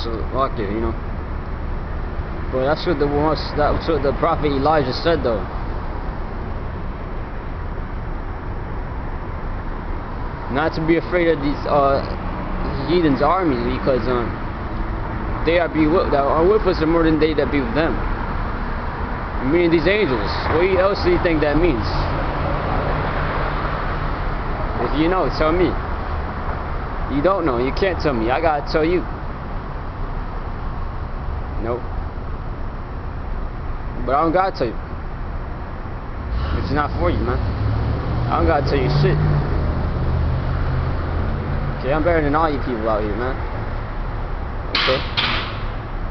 so fuck it, you know. But that's what the prophet Elijah said though. Not to be afraid of these heathens' armies, because they are with us are more than they that be with them. Meaning these angels. What else do you think that means? If you know, tell me. You don't know, you can't tell me. I gotta tell you. Nope. But I don't gotta tell you. It's not for you, man. I don't gotta tell you shit. Okay, I'm better than all you people out here, man. Okay?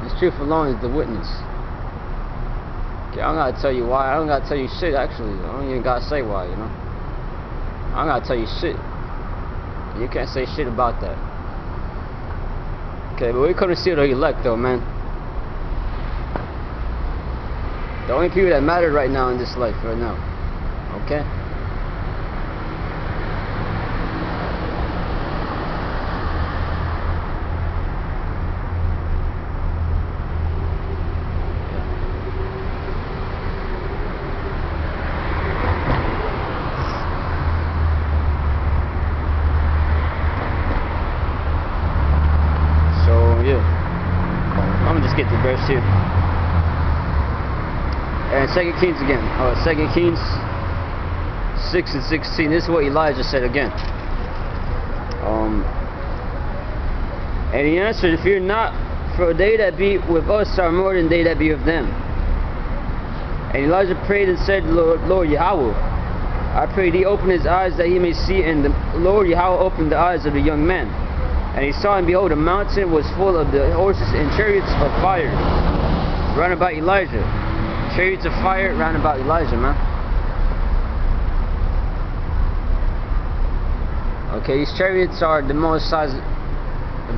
This truth alone is the witness. Okay, I don't gotta tell you why. I don't gotta tell you shit, actually. I don't even gotta say why, you know? I don't gotta tell you shit. You can't say shit about that. Okay, but we come to see the elect, though, man. The only people that matter right now in this life, right now. Okay? I'm gonna just get the verse here. And 2 Kings again. 2 Kings 6 and 16. This is what Elijah said again. And he answered, "Fear not, for they that be with us are more than they that be with them." And Elijah prayed and said, Lord Yahweh, I pray thee open his eyes that he may see. And the Lord Yahweh opened the eyes of the young man. And he saw, and behold, a mountain was full of the horses and chariots of fire round about Elijah. Chariots of fire round about Elijah, man. Okay, these chariots are the most size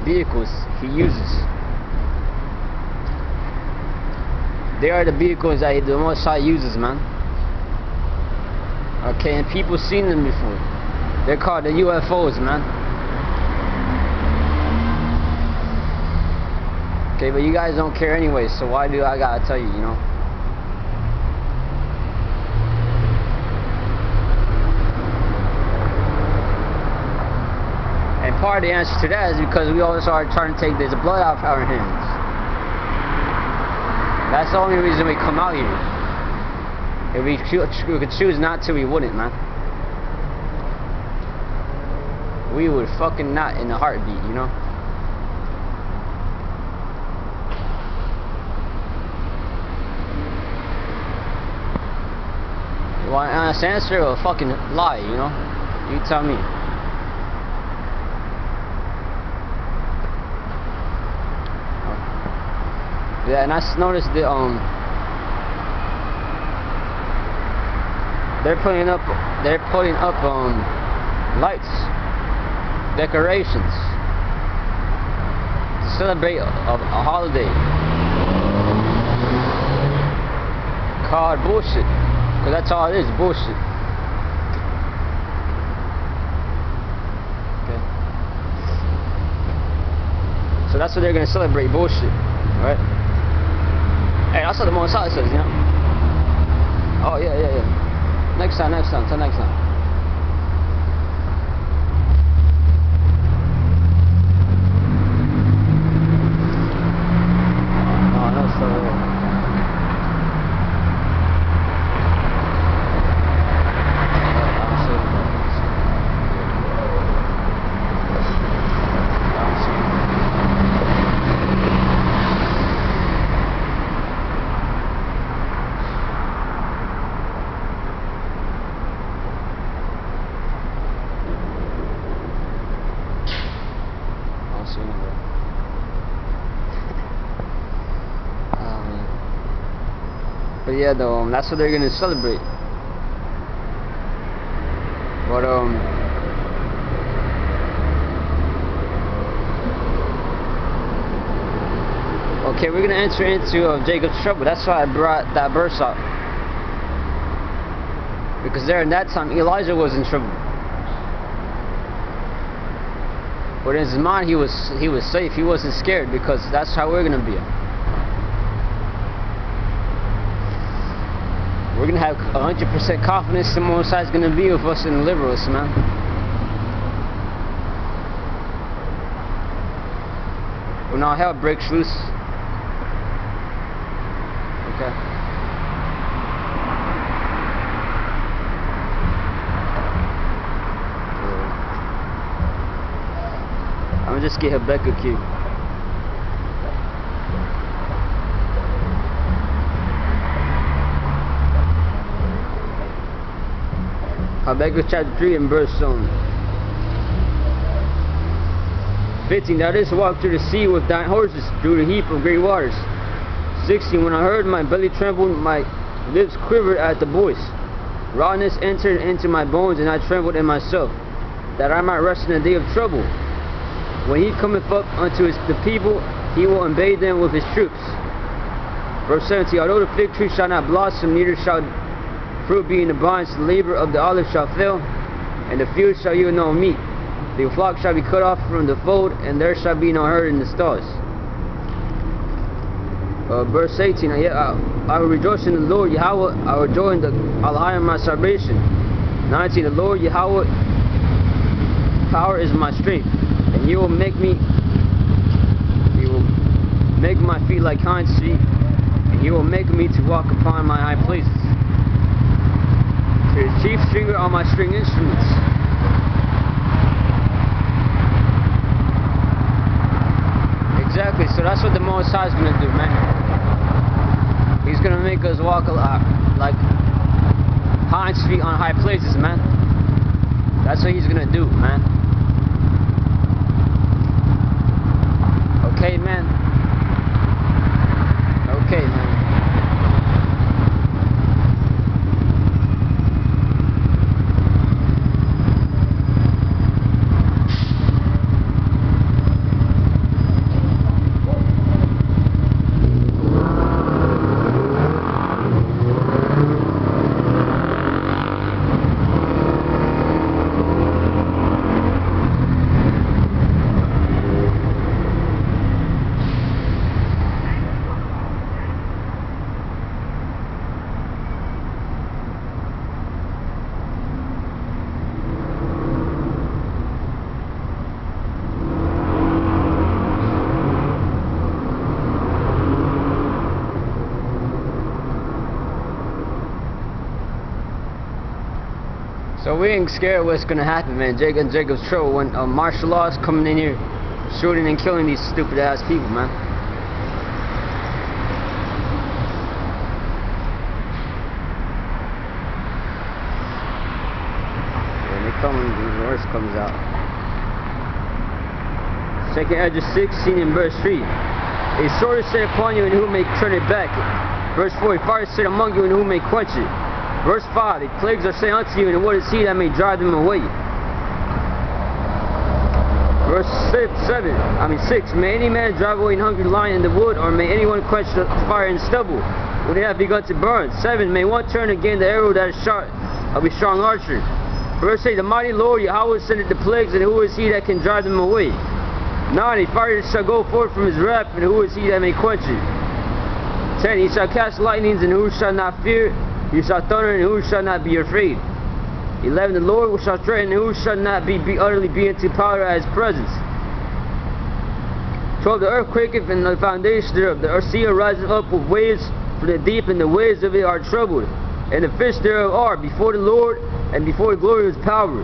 vehicles he uses. They are the vehicles that the Most High uses, man. Okay, and people seen them before. They're called the UFOs, man. Okay, but you guys don't care anyway, so why do I gotta tell you, you know? And part of the answer to that is because we always are trying to take this blood out of our hands. That's the only reason we come out here. If we could choose not to, we wouldn't, man. We would fucking not in a heartbeat, you know? You want an honest answer or a fucking lie, you know? You tell me. Yeah, and I noticed that they're putting up lights, decorations to celebrate a holiday called bullshit. Because that's all it is, bullshit. Okay. So that's what they're going to celebrate, bullshit. Right? Hey, that's what the Most High says, you know? Oh, yeah. Next time, till next time. Oh, no, it's still there. But yeah, though, that's what they're gonna celebrate. But okay, we're gonna enter into Jacob's trouble. That's why I brought that verse up, because there in that time Elijah was in trouble. But in his mind, he was safe. He wasn't scared, because that's how we're gonna be. We're gonna have 100% confidence the Most High is gonna be with us and deliver us, man. When all hell breaks loose. Okay. I'm gonna just get Habakkuk here. Habakkuk chapter 3 and verse 15. Thou didst walk through the sea with thine horses, through the heap of great waters. 16. When I heard, my belly trembled, my lips quivered at the voice. Rawness entered into my bones, and I trembled in myself, that I might rest in the day of trouble. When he cometh up unto the people, he will invade them with his troops. Verse 17. Although the fig tree shall not blossom, neither shall fruit be in the vines, the labor of the olive shall fail, and the field shall yield no meat. The flock shall be cut off from the fold, and there shall be no herd in the stalls. Verse 18. Yet I will rejoice in the Lord Yahweh, I will joy in the Alai of my salvation. 19. The Lord Yahweh power is my strength, and he will make my feet like hinds feet, and he will make me to walk upon my high places. To the chief stringer on my string instruments. Exactly, so that's what the Most High is going to do, man. He's going to make us walk a lot like hinds feet on high places, man. That's what he's going to do, man. Okay, man. Okay, man. So we ain't scared what's gonna happen, man. Jacob's trouble when martial law is coming in here, shooting and killing these stupid ass people, man. When they come, the worst comes out. 2 Ezra 16 and verse 3. A sword is set upon you, and who may turn it back? Verse 4. A fire is set among you, and who may quench it? Verse 5, the plagues are sent unto you, and what is he that may drive them away? Verse 6, may any man drive away an hungry lion in the wood, or may anyone quench the fire in stubble when they have begun to burn? 7, may one turn again the arrow that is shot of a strong archer? Verse 8, the mighty Lord Yahweh sendeth the plagues, and who is he that can drive them away? 9, a fire shall go forth from his wrath, and who is he that may quench it? 10, he shall cast lightnings, and who shall not fear? You shall thunder, and who shall not be afraid? 11, the Lord shall threaten, and who shall not be utterly into powder at his presence? 12, the earth quaketh, and the foundation thereof. The sea riseth up with waves from the deep, and the waves of it are troubled. And the fish thereof are before the Lord, and before the glory of his power.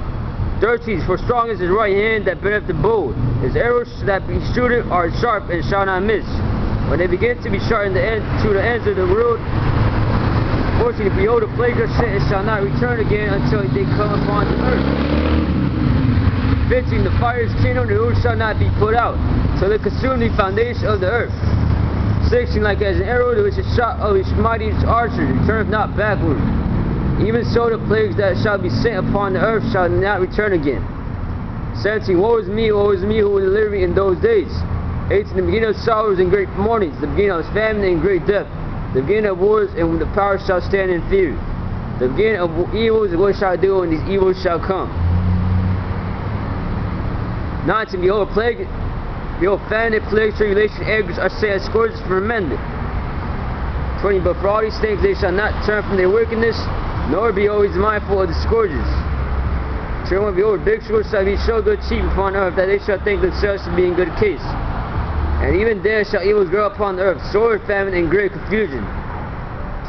13, for strong is his right hand that beareth the bow. His arrows that be shooted are sharp, and shall not miss. When they begin to be sharpened to the ends of the world, 14, behold, the plagues are sent, and shall not return again until they come upon the earth. 15, the fire is kindled, and who shall not be put out, till they consume the foundation of the earth. 16, like as an arrow which is shot of a mighty archer, returneth not backward. Even so the plagues that shall be sent upon the earth shall not return again. 17, woe is me who will deliver me in those days. 18, the beginning of sorrows and great mournings, the beginning of famine and great death. The beginning of wars, and when the power shall stand in fear. The beginning of evils, and what shall I do when these evils shall come? 19. Behold, plague, behold, famine, plague, tribulation, anguish, are say as scourges for men. 20. But for all these things they shall not turn from their wickedness, nor be always mindful of the scourges. 21. Behold, big scourges shall be so good cheap upon earth, that they shall think themselves to be in good case. And even there shall evils grow upon the earth, sword, famine, and great confusion.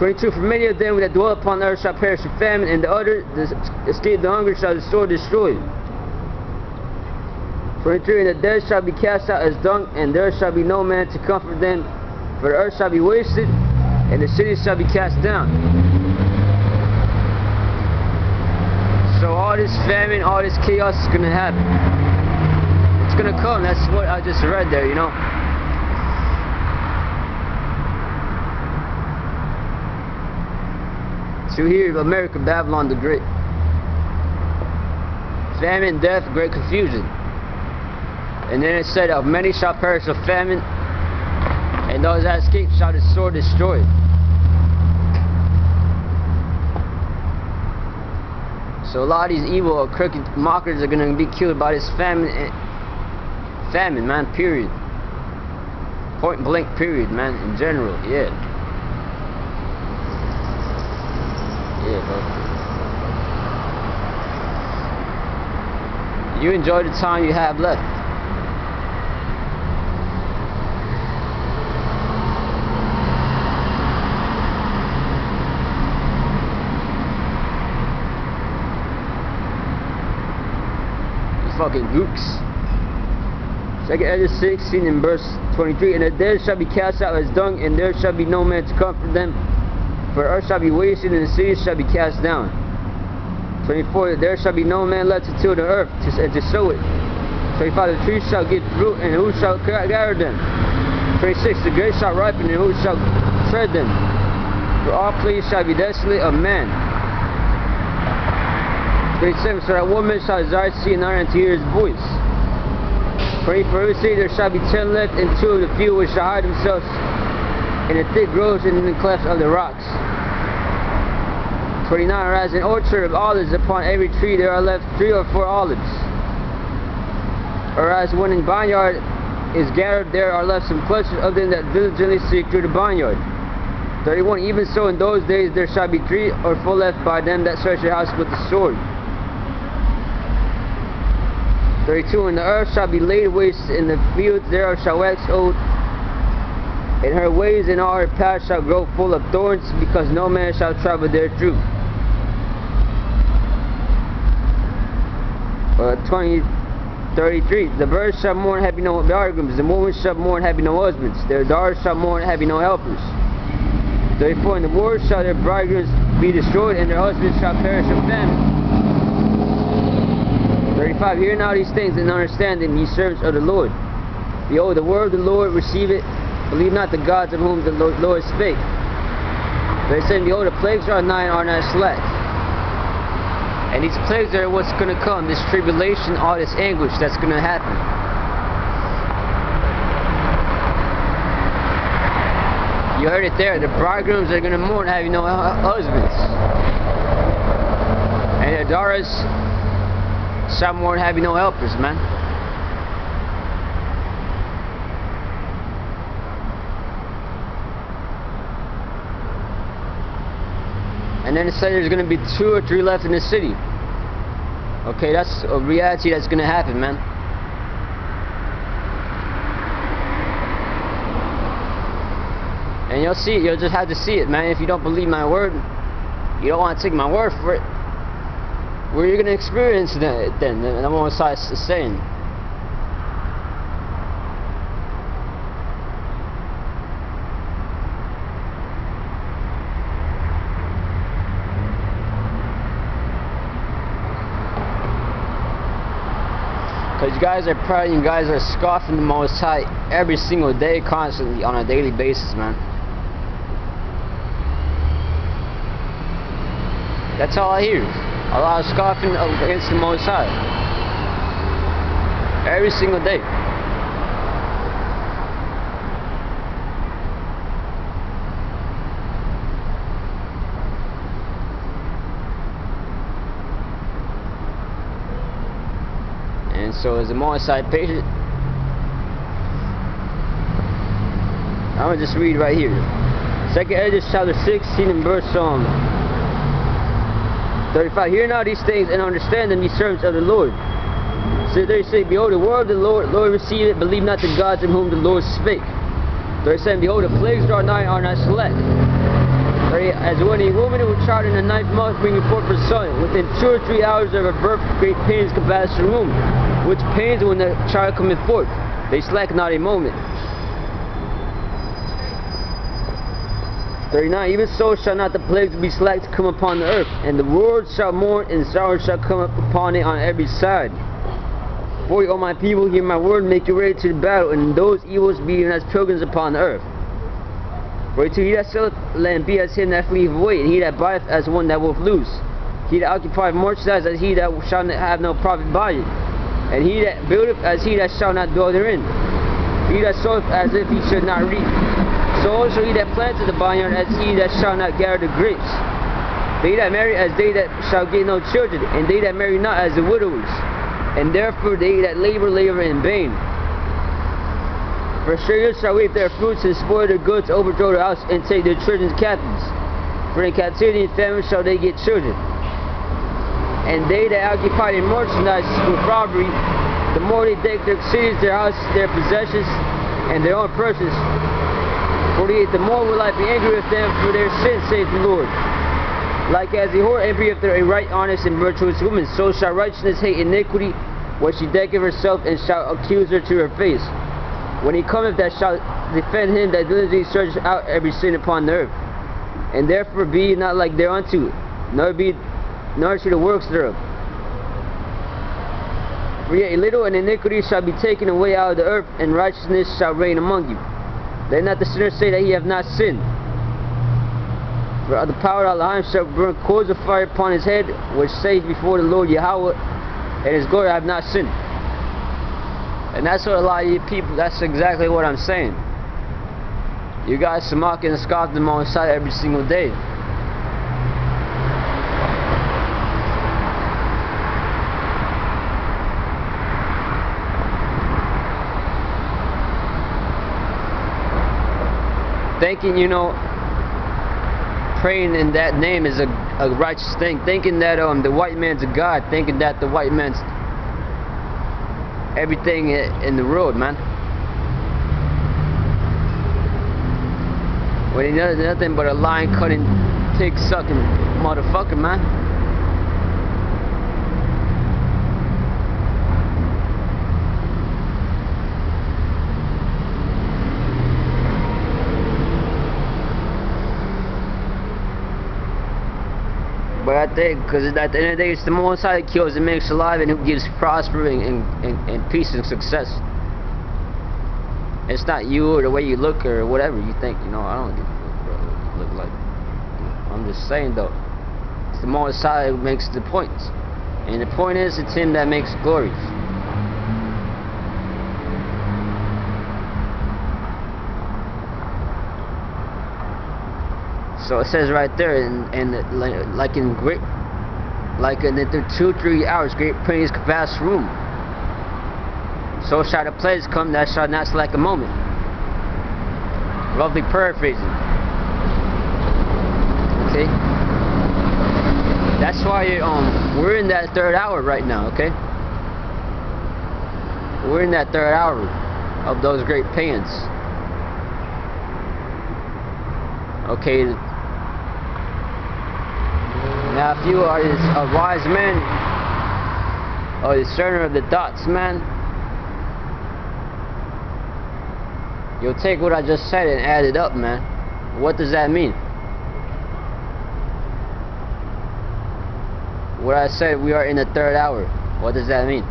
22. For many of them that dwell upon the earth shall perish with famine, and the other, the escape the hunger, shall the sword destroy. 23. And the dead shall be cast out as dung, and there shall be no man to comfort them, for the earth shall be wasted, and the cities shall be cast down. So all this famine, all this chaos is going to happen. It's going to come. That's what I just read there, you know. So here, America, Babylon the Great. Famine, death, great confusion. And then it said, of many shall perish of famine, and those that escape shall the sword destroy. So a lot of these evil or crooked mockers are going to be killed by this famine, man, period. Point blank, period, man, in general, yeah. Yeah, bro. You enjoy the time you have left. Fucking gooks. 2 Ezra 16 in verse 23. And the dead shall be cast out as dung, and there shall be no man to comfort them, for the earth shall be wasted, and the cities shall be cast down. 24. There shall be no man left to till the earth and to sow it. 25. The trees shall get fruit, and who shall gather them? 26. The grapes shall ripen, and who shall tread them? For all places shall be desolate of man. 27. So that woman shall desire to see another and to hear his voice. 24. There shall be 10 left, and 2 of the few which shall hide themselves in the thick groves and in the clefts of the rocks. 29. As an orchard of olives, upon every tree there are left 3 or 4 olives. Or as when in vineyard is gathered, there are left some clusters of them that diligently seek through the vineyard. 31. Even so in those days there shall be 3 or 4 left by them that search the house with the sword. 32. And the earth shall be laid waste, in the fields thereof shall wax old, and her ways and all her paths shall grow full of thorns, because no man shall travel therethrough. 33. The birds shall mourn, having no bridegrooms, the women shall mourn, having no husbands, their daughters shall mourn, having no helpers. 34. In the wars shall their bridegrooms be destroyed, and their husbands shall perish of famine. 35. Hear now these things and understand them, ye servants of the Lord. Behold, the word of the Lord, receive it. Believe not the gods of whom the Lord spake. They said, behold, the plagues are nigh and are not slack. And these plagues are what's going to come, this tribulation, all this anguish that's going to happen. You heard it there, the bridegrooms are going to mourn having no husbands. And their daughters shall mourn having no helpers, man. And then it said there's going to be 2 or 3 left in the city. Okay, that's a reality that's going to happen, man. And you'll see it. You'll just have to see it, man. If you don't believe my word, you don't want to take my word for it, where are you going to experience that then? And I'm almost saying. Because you guys are proud, you guys are scoffing the Most High every single day, constantly, on a daily basis, man. That's all I hear. A lot of scoffing against the Most High. Every single day. So is the Most High patient? I'm gonna just read right here. 2nd Ezra chapter 16 and verse 35. Hear now these things and understand them, ye servants of the Lord. So they say, behold, the word of the Lord receive it, believe not the gods in whom the Lord spake. 37. Behold, the plagues draw nigh, are not select. 38. As when a woman with child in the 9th month bringing forth her son, within 2 or 3 hours of her birth, great pains compass the womb. Which pains when the child cometh forth, they slack not a moment. 39. Even so shall not the plagues be slack to come upon the earth, and the world shall mourn, and sorrow shall come upon it on every side. 40. O my people, hear my word, make you ready to the battle, and those evils be even as pilgrims upon the earth. 42. He that selleth land be as him that fleeth away, and he that buyeth as one that will lose. He that occupieth merchandise as he that shall have no profit by it, and he that buildeth as he that shall not dwell therein. He that soweth as if he should not reap. So also he that planteth the vineyard as he that shall not gather the grapes. They that marry as they that shall get no children, and they that marry not as the widowers. And therefore they that labor in vain. For strangers shall reap their fruits, and spoil their goods, overthrow their house, and take their children captives. For in captivity and famine shall they get children. And they that occupy their merchandise with robbery, the more they take their cities, their houses, their possessions, and their own persons. 48. The more will I be angry with them for their sins, saith the Lord. Like as a whore envieth a right, honest, and virtuous woman, so shall righteousness hate iniquity, when she decketh herself, and shall accuse her to her face. When he cometh, that shall defend him that diligently searches out every sin upon the earth. And therefore be not like thereunto, nor to the works thereof. For yet a little, and iniquity shall be taken away out of the earth, and righteousness shall reign among you. Let not the sinner say that he have not sinned. For the power of Allah shall burn coals of fire upon his head, which saith before the Lord Yahweh, and his glory, I have not sinned. And that's what a lot of you people, that's exactly what I'm saying. You guys mock and scoff them on sight every single day. Thinking, you know, praying in that name is a righteous thing. Thinking that the white man's a god. Thinking that the white man's everything in the world, man. When he does nothing but a lion cutting, pig sucking motherfucker, man. But I think, because at the end of the day, it's the Most High that kills and makes alive, and who gives prospering and peace and success. It's not you or the way you look or whatever you think. You know, I don't give a fuck what you look like. I'm just saying though, it's the Most High who makes the points, and the point is, it's Him that makes glories. So it says right there, like in 2 or 3 hours, great praise can pass room. So shall the plagues come that shall not slack a moment. Roughly paraphrasing. Okay. That's why we're in that 3rd hour right now. Okay. We're in that 3rd hour of those great pains. Okay. Now, if you are a wise man, or discerner of the thoughts, man, you'll take what I just said and add it up, man. What does that mean? What I said, we are in the 3rd hour. What does that mean?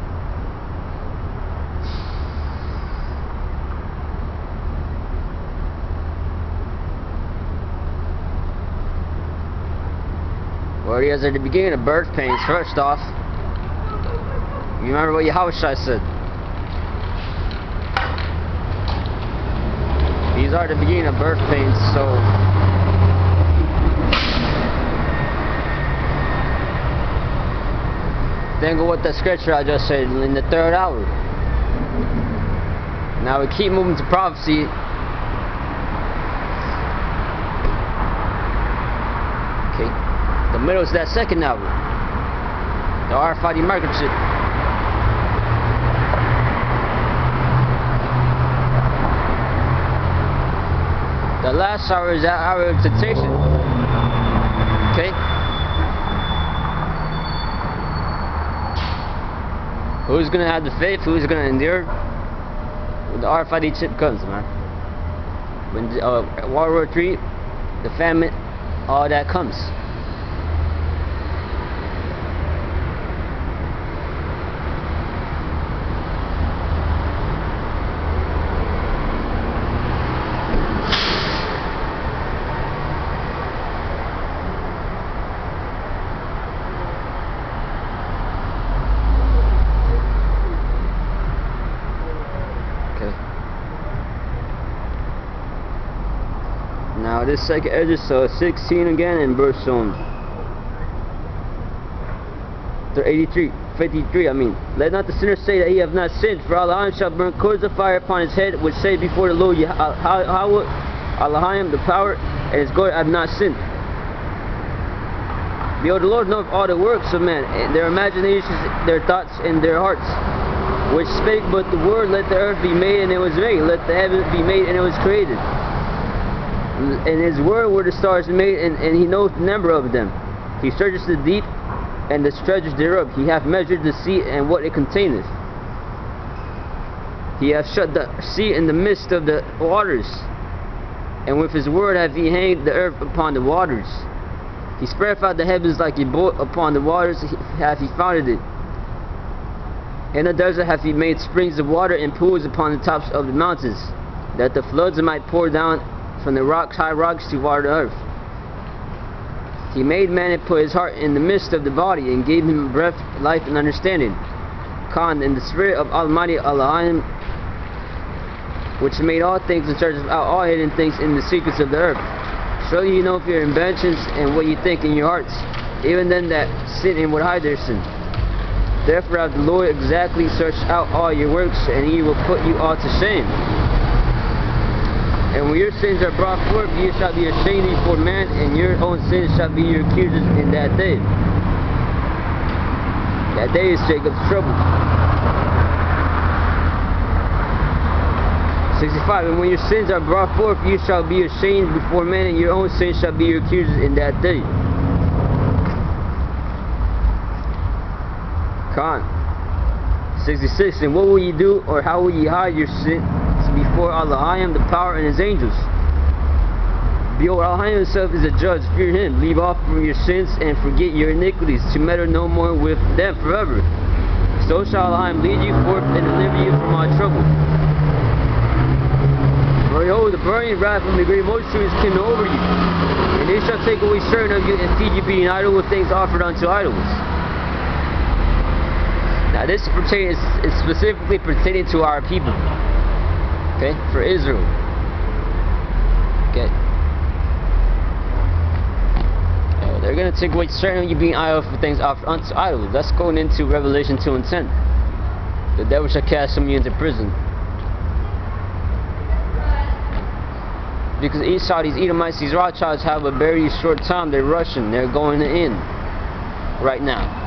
Well, he is at the beginning of birth pains, first off. You remember what Yahushua said? These are the beginning of birth pains, so Think of what the scripture I just said in the 3rd hour. Now we keep moving to prophecy. Okay, the middle is that 2nd hour, the RFID microchip. The last hour is that hour of temptation. Okay. Who's gonna have the faith? Who's gonna endure? When the RFID chip comes, man. When World War III, the famine, all that comes. Now this 2nd Ezra, so 16 again, and verse 53. I mean, let not the sinner say that he have not sinned, for Allahim shall burn coals of fire upon his head, which say before the Lord, Allahim, the power, and his glory, have not sinned. Behold, the Lord knoweth all the works of men, and their imaginations, their thoughts, and their hearts. Which spake but the word, let the earth be made, and it was made. Let the heavens be made, and it was created. And his word were the stars made, and he knows the number of them. He searches the deep and the treasures thereof. He hath measured the sea and what it containeth. He hath shut the sea in the midst of the waters, and with his word hath he hanged the earth upon the waters. He spread out the heavens like a boat upon the waters, hath he founded it. In the desert hath he made springs of water and pools upon the tops of the mountains, that the floods might pour down from the rocks, high rocks, to water the earth. He made man and put his heart in the midst of the body, and gave him breath, life, and understanding. Khan, in the spirit of Almighty Allahim, which made all things and searches out all hidden things in the secrets of the earth. Surely you know of your inventions and what you think in your hearts, even then that sin and would hide their sin. Therefore hath the Lord exactly searched out all your works, and he will put you all to shame. And when your sins are brought forth, you shall be ashamed before man, and your own sins shall be your accusers in that day. That day is Jacob's trouble. 65. And when your sins are brought forth, you shall be ashamed before men, and your own sins shall be your accusers in that day. Khan. 66. And what will you do, or how will you hide your sin before Allahim, the power, and his angels? Behold, Allahim himself is a judge. Fear him. Leave off from your sins and forget your iniquities, to meddle no more with them forever. So shall Allahim lead you forth and deliver you from all trouble. For behold, the burning wrath from the great multitude is kindled over you, and they shall take away certain of you and feed you, being idle with things offered unto idols. Now this is specifically pertaining to our people. Okay, for Israel. Okay. They're going to take away certain of you, being idle for things offered unto idols. That's going into Revelation 2 and 10. The devil shall cast some of you into prison. Because Esau, these Edomites, these Rothschilds have a very short time. They're rushing. They're going in right now.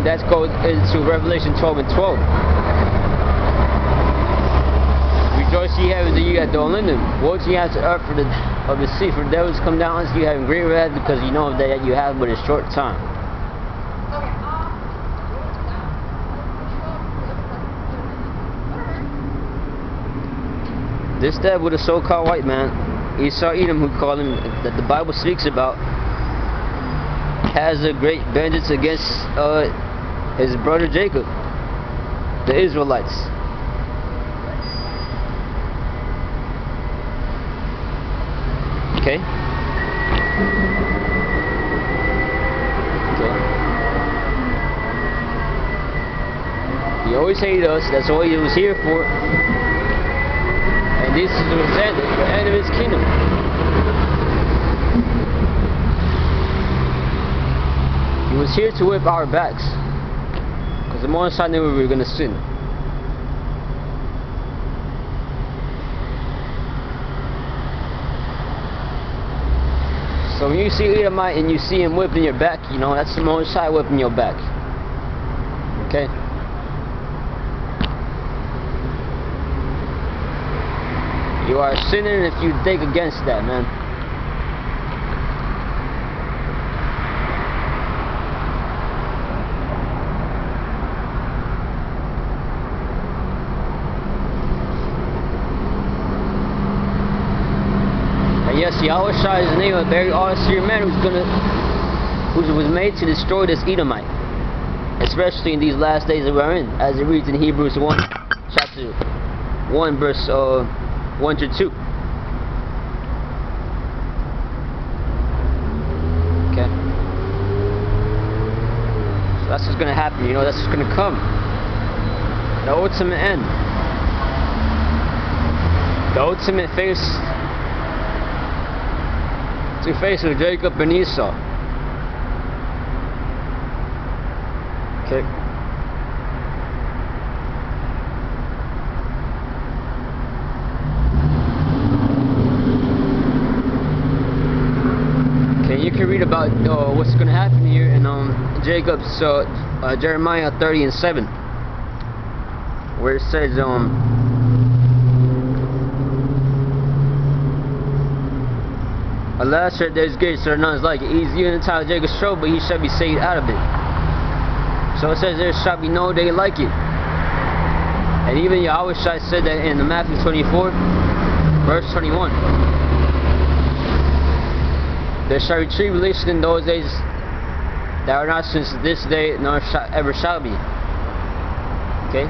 That's goes into Revelation 12 and 12. Rejoice ye heavens, and you got don't lend them. Woe to you out to earth of the sea, for devils come down unto you having great wrath, because you know that you have but a short time. This devil, the so-called white man, Esau Edom, who called him, that the Bible speaks about, has a great vengeance against his brother Jacob, the Israelites. Okay? Okay. He always hated us, that's all he was here for. And And this is the end of his kingdom. He was here to whip our backs. Because the Most High knew we were going to sin. So when you see Edomite and you see him whipping your back, you know, that's the Most High whipping your back. Okay? You are sinning if you think against that, man. And yes, Yahweh Shai is the name of a very austere man who was made to destroy this Edomite. Especially in these last days that we're in, as it reads in Hebrews 1, chapter 1, verse 1 to 2. Okay. So that's what's going to happen, you know, that's what's going to come. The ultimate end. The ultimate face to face with Jacob and Esau. Okay. You can read about what's going to happen here in Jacob's Jeremiah 30 and 7, where it says alas, there's gates there are none like it. He's even in the time of Jacob's trouble, but he shall be saved out of it. So it says there shall be no day like it. And even Yahweh Shai said that in Matthew 24 verse 21. There shall be tribulation in those days that are not since this day nor ever shall be. Okay?